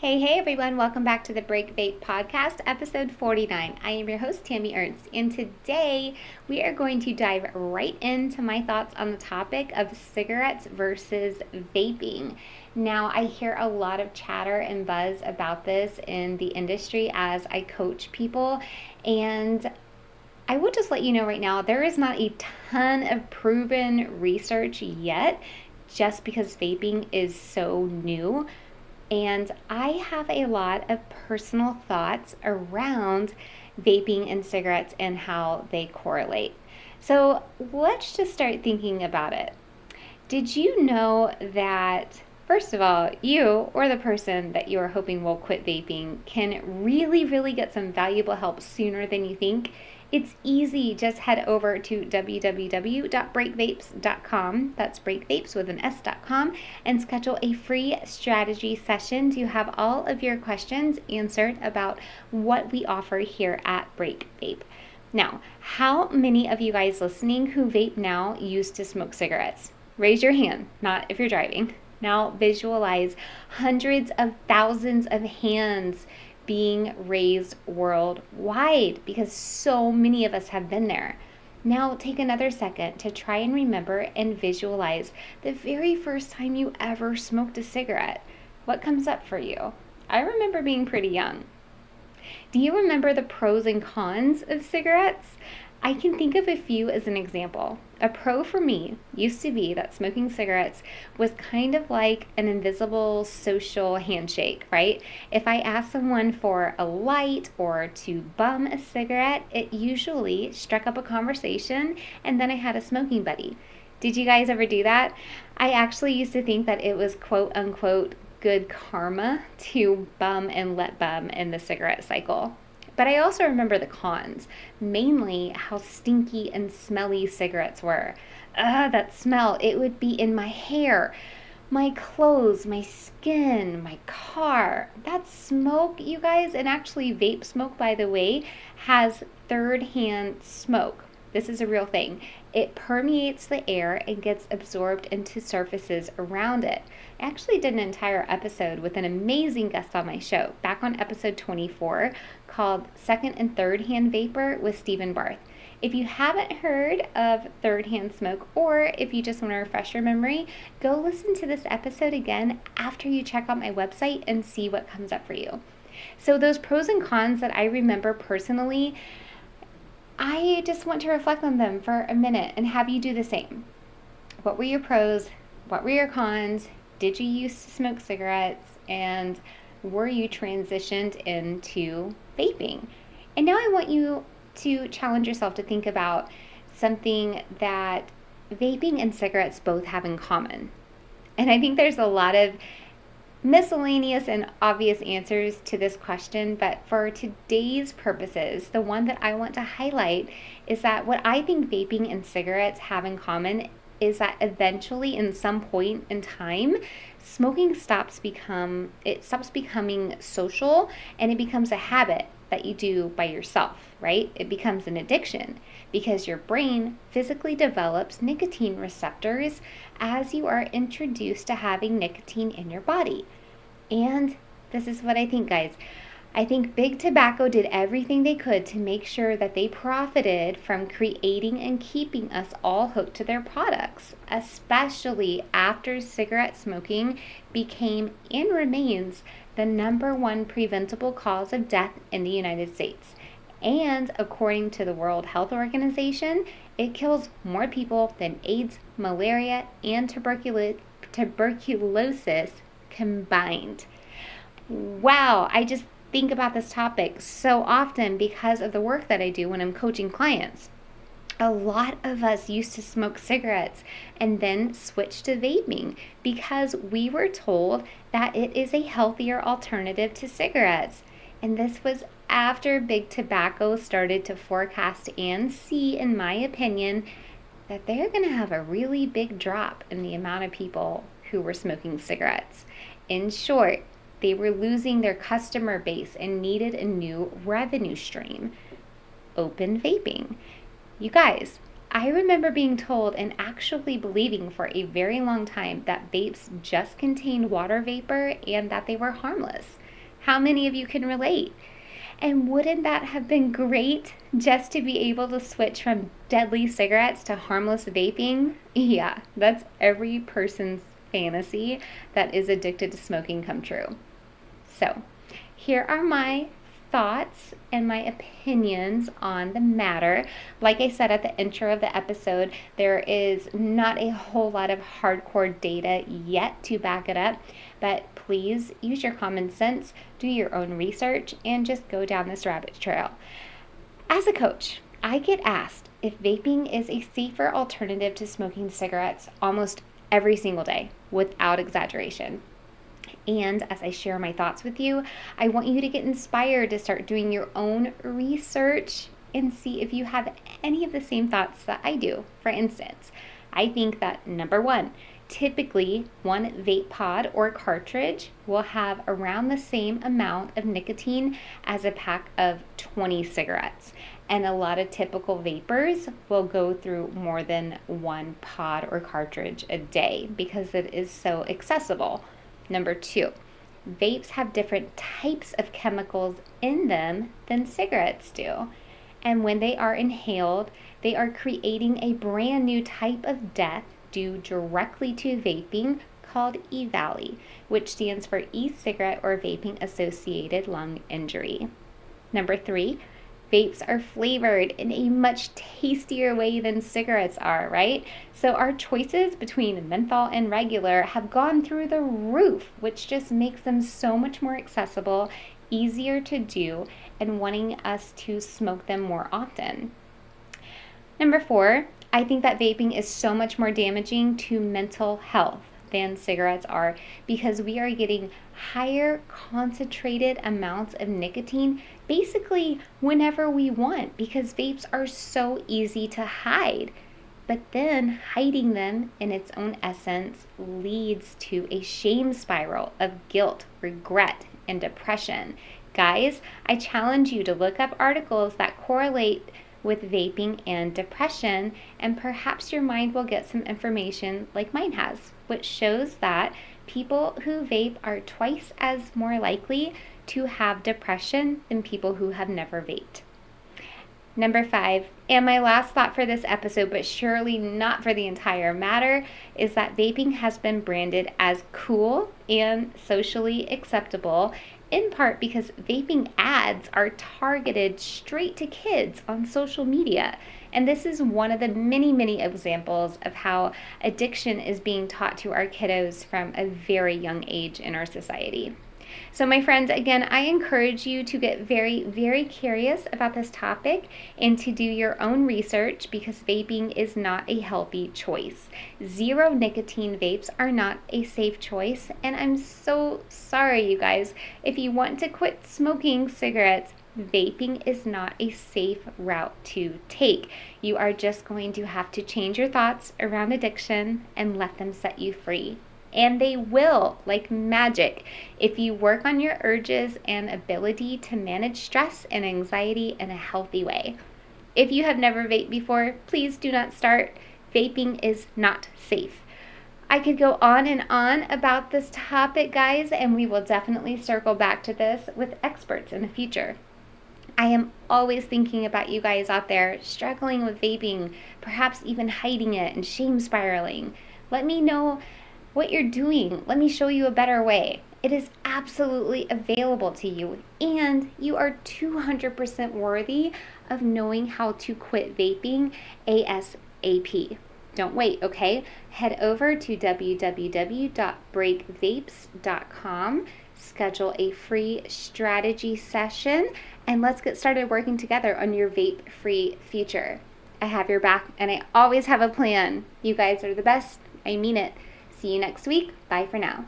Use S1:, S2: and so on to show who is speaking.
S1: Hey everyone, welcome back to the Break Vape podcast, episode 49. I am your host, Tami Ernst, and today we are going to dive right into my thoughts on the topic of cigarettes versus vaping. Now, I hear a lot of chatter and buzz about this in the industry as I coach people, and I will just let you know right now, there is not a ton of proven research yet just because vaping is so new. And I have a lot of personal thoughts around vaping and cigarettes and how they correlate. So let's just start thinking about it. Did you know that, first of all, you or the person that you are hoping will quit vaping can really get some valuable help sooner than you think? It's easy. Just head over to www.breakvapes.com. That's breakvapes with an S.com, and schedule a free strategy session to have all of your questions answered about what we offer here at Break Vape. Now, how many of you guys listening who vape now used to smoke cigarettes? Raise your hand, not if you're driving. Now visualize hundreds of thousands of hands being raised worldwide because so many of us have been there. Now take another second to try and remember and visualize the very first time you ever smoked a cigarette. What comes up for you? I remember being pretty young. Do you remember the pros and cons of cigarettes? I can think of a few as an example. A pro for me used to be that smoking cigarettes was kind of like an invisible social handshake, right? If I asked someone for a light or to bum a cigarette, it usually struck up a conversation and then I had a smoking buddy. Did you guys ever do that? I actually used to think that it was quote unquote good karma to bum and let bum in the cigarette cycle. But I also remember the cons, mainly how stinky and smelly cigarettes were. That smell, it would be in my hair, my clothes, my skin, my car. That smoke, you guys, and actually vape smoke, by the way, has third-hand smoke. This is a real thing. It permeates the air and gets absorbed into surfaces around it. I actually did an entire episode with an amazing guest on my show, back on episode 24, called Second and Third Hand Vapor with Stephen Barth. If you haven't heard of third hand smoke, or if you just want to refresh your memory, go listen to this episode again after you check out my website and see what comes up for you. So those pros and cons that I remember personally, I just want to reflect on them for a minute and have you do the same. What were your pros? What were your cons? Did you used to smoke cigarettes? And were you transitioned into vaping? And now I want you to challenge yourself to think about something that vaping and cigarettes both have in common. And I think there's a lot of miscellaneous and obvious answers to this question, but for today's purposes, the one that I want to highlight is that what I think vaping and cigarettes have in common is that eventually, in some point in time, smoking stops becoming social, and it becomes a habit that you do by yourself, right? It becomes an addiction because your brain physically develops nicotine receptors as you are introduced to having nicotine in your body. And this is what I think, guys. I think Big Tobacco did everything they could to make sure that they profited from creating and keeping us all hooked to their products, especially after cigarette smoking became and remains the number one preventable cause of death in the United States. And according to the World Health Organization, it kills more people than AIDS, malaria, and tuberculosis combined. Wow, I just think about this topic so often because of the work that I do when I'm coaching clients. A lot of us used to smoke cigarettes and then switch to vaping because we were told that it is a healthier alternative to cigarettes. And this was after Big Tobacco started to forecast and see, in my opinion, that they're going to have a really big drop in the amount of people who were smoking cigarettes. In short, they were losing their customer base and needed a new revenue stream. Open vaping. You guys, I remember being told and actually believing for a very long time that vapes just contained water vapor and that they were harmless. How many of you can relate? And wouldn't that have been great just to be able to switch from deadly cigarettes to harmless vaping? Yeah, that's every person's fantasy that is addicted to smoking come true. So, here are my thoughts and my opinions on the matter. Like I said at the intro of the episode, there is not a whole lot of hardcore data yet to back it up, but please use your common sense, do your own research, and just go down this rabbit trail. As a coach, I get asked if vaping is a safer alternative to smoking cigarettes almost every single day, without exaggeration. And as I share my thoughts with you, I want you to get inspired to start doing your own research and see if you have any of the same thoughts that I do. For instance, I think that number one, typically one vape pod or cartridge will have around the same amount of nicotine as a pack of 20 cigarettes. And a lot of typical vapors will go through more than one pod or cartridge a day because it is so accessible. Number two, vapes have different types of chemicals in them than cigarettes do. And when they are inhaled, they are creating a brand new type of death due directly to vaping called EVALI, which stands for e-cigarette or vaping associated lung injury. Number three, vapes are flavored in a much tastier way than cigarettes are, right? So our choices between menthol and regular have gone through the roof, which just makes them so much more accessible, easier to do, and wanting us to smoke them more often. Number four, I think that vaping is so much more damaging to mental health than cigarettes are because we are getting higher concentrated amounts of nicotine basically whenever we want because vapes are so easy to hide. But then hiding them in its own essence leads to a shame spiral of guilt, regret, and depression. Guys, I challenge you to look up articles that correlate with vaping and depression, and perhaps your mind will get some information like mine has, which shows that people who vape are twice as more likely to have depression than people who have never vaped. Number five, and my last thought for this episode, but surely not for the entire matter, is that vaping has been branded as cool and socially acceptable, in part because vaping ads are targeted straight to kids on social media. And this is one of the many, many examples of how addiction is being taught to our kiddos from a very young age in our society. So my friends, again, I encourage you to get very, very curious about this topic and to do your own research because vaping is not a healthy choice. Zero nicotine vapes are not a safe choice, and I'm so sorry, you guys. If you want to quit smoking cigarettes, vaping is not a safe route to take. You are just going to have to change your thoughts around addiction and let them set you free. And they will, like magic, if you work on your urges and ability to manage stress and anxiety in a healthy way. If you have never vaped before, please do not start. Vaping is not safe. I could go on and on about this topic, guys, and we will definitely circle back to this with experts in the future. I am always thinking about you guys out there struggling with vaping, perhaps even hiding it and shame spiraling. Let me know what you're doing. Let me show you a better way. It is absolutely available to you, and you are 200% worthy of knowing how to quit vaping ASAP. Don't wait, okay? Head over to www.breakvapes.com, schedule a free strategy session, and let's get started working together on your vape-free future. I have your back, and I always have a plan. You guys are the best. I mean it. See you next week. Bye for now.